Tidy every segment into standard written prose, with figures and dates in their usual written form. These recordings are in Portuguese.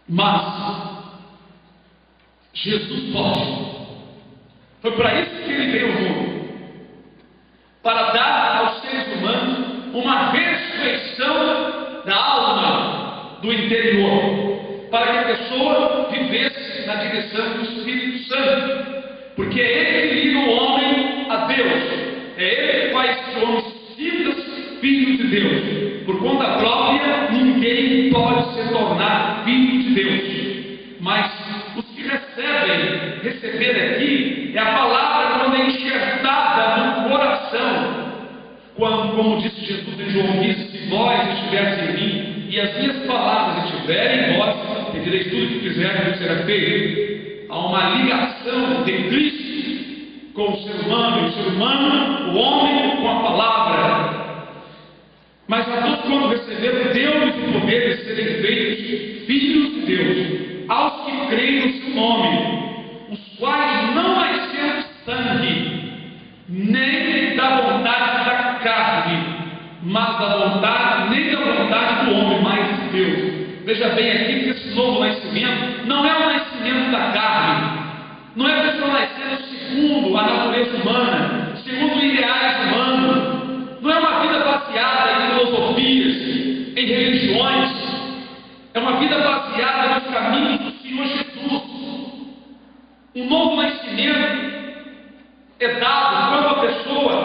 Mas Jesus pode. Foi para isso que ele veio ao mundo, para dar aos seres humanos uma ressurreição da alma, do interior, para que a pessoa vivesse na direção do Espírito Santo, porque é ele que liga o homem a Deus, é ele que faz que o homem sinta-se filho de Deus. Por conta própria, ninguém pode se tornar filho de Deus, mas os que receber aqui, é a palavra quando é enxertada no coração, como disse Jesus em João 15, se vós estiveres em mim, e as minhas palavras estiverem em vós, pedireis tudo o que quiserem que será feito. Há uma ligação de Cristo com o ser humano, e o ser humano, o homem, com a palavra. Mas a todos, quando receberam, deu-lhes o poder de serem feitos filhos de Deus, aos que creem no seu nome, os quais não nasceram de sangue, nem da vontade da carne, mas da vontade, nem da vontade do homem, mas de Deus. Veja bem aqui que esse novo nascimento não é o nascimento da carne, não é a pessoa nascendo segundo a natureza humana, segundo ideais humanos. Não é uma vida baseada em filosofias, em religiões. É uma vida baseada nos caminhos do Senhor Jesus. Um novo nascimento é dado quando a pessoa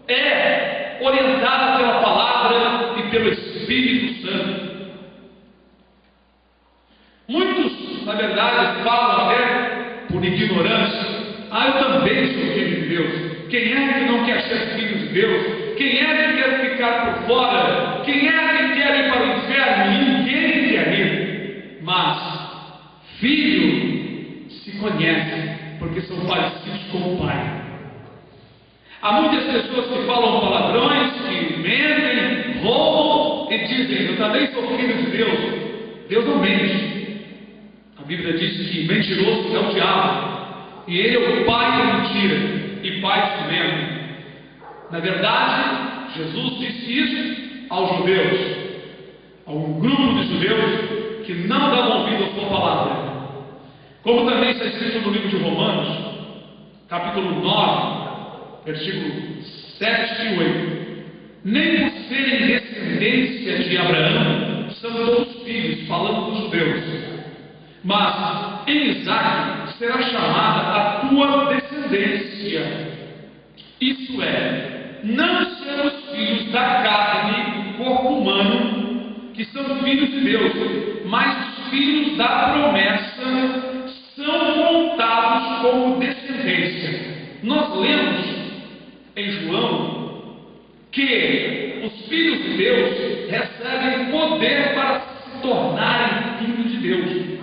é orientada pela palavra e pelo Espírito Santo. Muitos, na verdade, falam até por ignorância: eu também sou filho de Deus. Quem é que não quer ser filho de Deus? Quem é que quer ficar por fora? Quem é que quer ir para o inferno? Ninguém quer ir. Mas filho se conhece, porque são parecidos com o pai. Há muitas pessoas que falam palavrões, que mentem, roubam e dizem: eu também sou filho de Deus. Deus não mente. A Bíblia diz que mentiroso é o diabo, e ele é o pai da mentira e pai do engano. Na verdade, Jesus disse isso aos judeus, a um grupo de judeus que não davam ouvido à sua palavra. Como também está escrito no livro de Romanos, capítulo 9, versículos 7 e 8. Nem por serem descendência de Abraão são todos filhos, falando dos judeus. Mas em Isaque será chamada a tua descendência. Isso é, não são os filhos da carne, do corpo humano, que são filhos de Deus, mas os filhos da promessa são contados como descendência. Nós lemos em João que os filhos de Deus recebem poder para se tornarem filhos de Deus.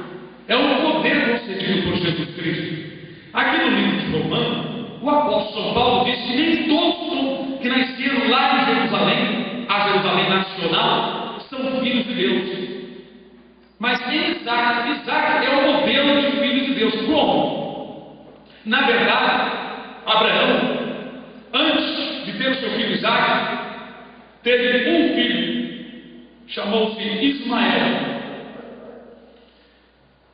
É um poder concedido por Jesus Cristo. Aqui no livro de Romanos, o apóstolo São Paulo diz que nem todos que nasceram lá em Jerusalém, a Jerusalém nacional, são filhos de Deus. Mas em Isaque é o modelo de filho de Deus. Como? Na verdade, Abraão, antes de ter o seu filho Isaque, teve um filho, chamou-se Ismael.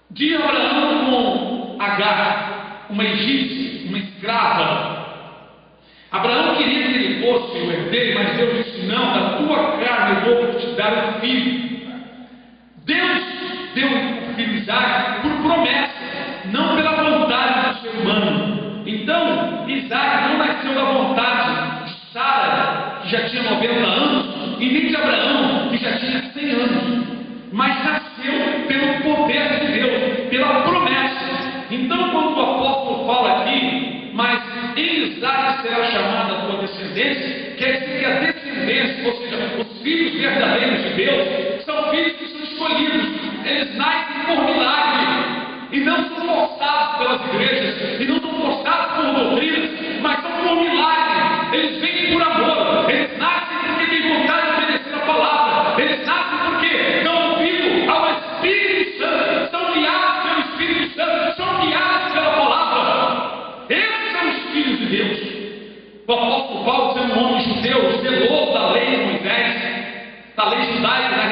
De Abraão com Agar, uma egípcia, uma escrava. Abraão queria que ele fosse o herdeiro, mas Deus disse: não, da tua carne eu vou te dar um filho. Deus deu o filho Isaque por promessa, não pela vontade do ser humano. Então, Isaque não nasceu da vontade de Sara, que já tinha 90 anos, e nem de Abraão, que já tinha 100 anos, mas nasceu pelo poder de Deus, pela promessa. Então, quando o apóstolo fala aqui, mas em Isaque será chamada a tua descendência, quer dizer que a descendência, ou seja, os filhos verdadeiros de Deus, são filhos que são escolhidos. Eles nascem por milagre, e não são forçados pelas igrejas, e não são forçados por doutrinas, mas são por milagre. Eles vêm por amor, eles nascem porque têm vontade de obedecer a palavra, eles nascem porque dão ouvido ao Espírito Santo, são guiados pelo Espírito Santo, são guiados pela palavra. Esses são os filhos de Deus. O apóstolo Paulo, sendo um homem judeu, zeloso da lei de Moisés, da lei judaica, da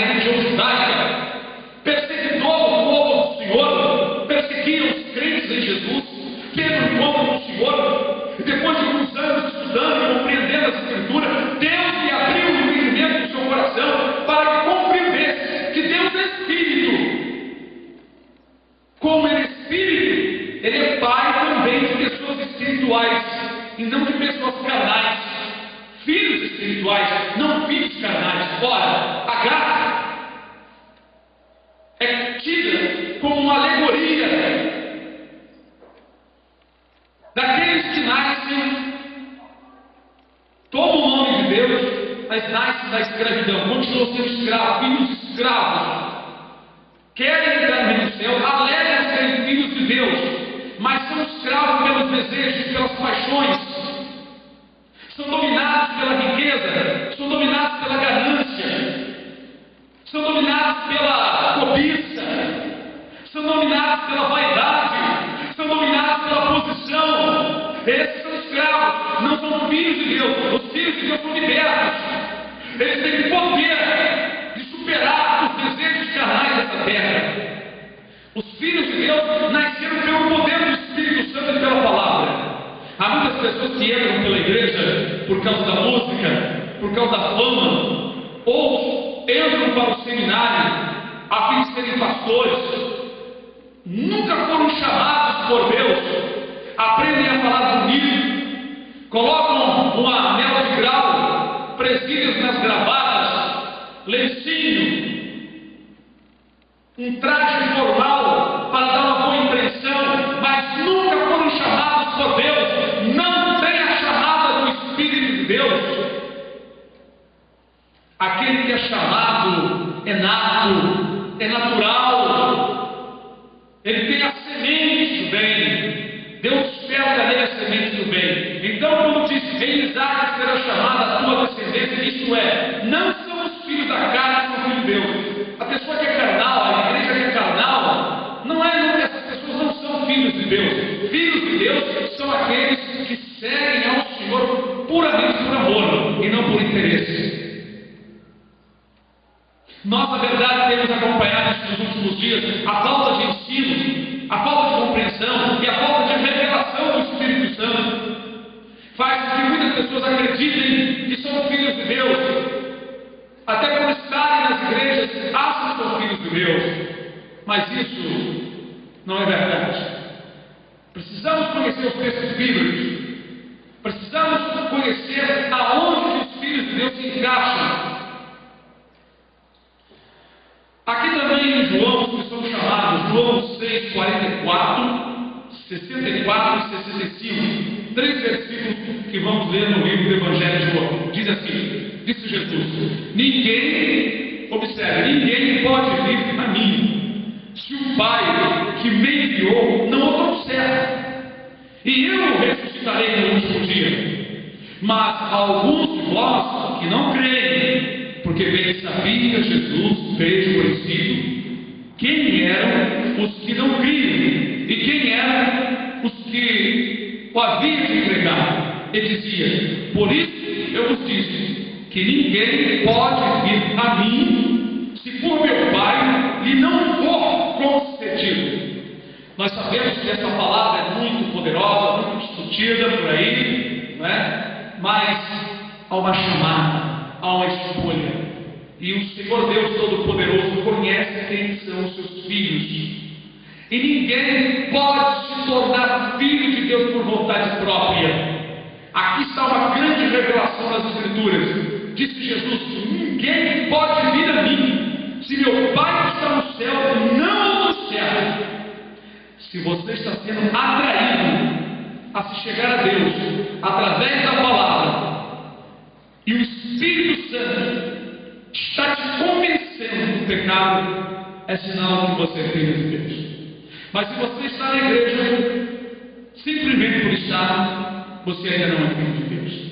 escravidão, continuam sendo escravos, filhos escravos. Querem entrar no reino do céu, alegam serem filhos de Deus, mas são escravos pelos desejos, pelas paixões, são dominados pela riqueza, são dominados pela ganância, são dominados pela cobiça, são dominados pela vaidade, são dominados pela posição. Esses são escravos, não são filhos de Deus. Os filhos de Deus são libertos. Eles têm poder de superar os desejos carnais dessa terra. Os filhos de Deus nasceram pelo poder do Espírito Santo e pela palavra. Há muitas pessoas que entram pela igreja por causa da música, por causa da fama, ou entram para o seminário a fim de serem pastores. Nunca foram chamados por Deus, aprendem a falar bonito, colocam uma anel de grau, presilhas nas gravatas, lencinho, um traje formal para dar uma boa impressão, mas nunca foram chamados por Deus, não tem a chamada do Espírito de Deus. Aquele que é chamado é nato, é natural. Ele tem a semente do bem. Deus desperta nele a semente do bem. Então, quando diz em Isaac será chamada a tua descendência, isto é, não são os filhos da carne que são filhos de Deus. A pessoa que é carnal, a igreja que é carnal, essas pessoas não são filhos de Deus. Filhos de Deus são aqueles que seguem ao Senhor puramente por amor e não por interesse. Nós, na verdade, temos acompanhado nos últimos dias a falta de ensino, a falta de compreensão e a falta de revelação do Espírito Santo. Faz com que muitas pessoas acreditem que são filhos de Deus. Até por estarem nas igrejas, acham que são filhos de Deus. Mas isso não é verdade. Precisamos conhecer os textos bíblicos. Precisamos conhecer aonde os filhos de Deus se encaixam. Aqui também em João, que são chamados João 6, 44, 64 e 65, 3 versículos que vamos ler no livro do Evangelho de João. Diz assim, disse Jesus, ninguém pode vir a mim, se o Pai que me enviou não o trouxer, e eu o ressuscitarei no último dia. Mas alguns de vós que não creem, porque bem sabia Jesus fez conhecido quem eram os que não criam e quem eram os que o haviam de entregar. E dizia, por isso eu vos disse, que ninguém pode vir a mim, se por meu Pai lhe não for concedido. Nós sabemos que essa palavra é muito poderosa, muito discutida por aí, não é? Mas há uma chamada, há uma escolha. E o Senhor Deus Todo-Poderoso conhece quem são os seus filhos. E ninguém pode se tornar filho de Deus por vontade própria. Aqui está uma grande revelação das Escrituras. Disse Jesus, ninguém pode vir a mim, se meu Pai que está no céu não o trouxer. Se você está sendo atraído a se chegar a Deus através da palavra, e o Espírito Santo está te convencendo do pecado, é sinal que você é filho de Deus. Mas se você está na igreja simplesmente por estar, você ainda não é filho de Deus.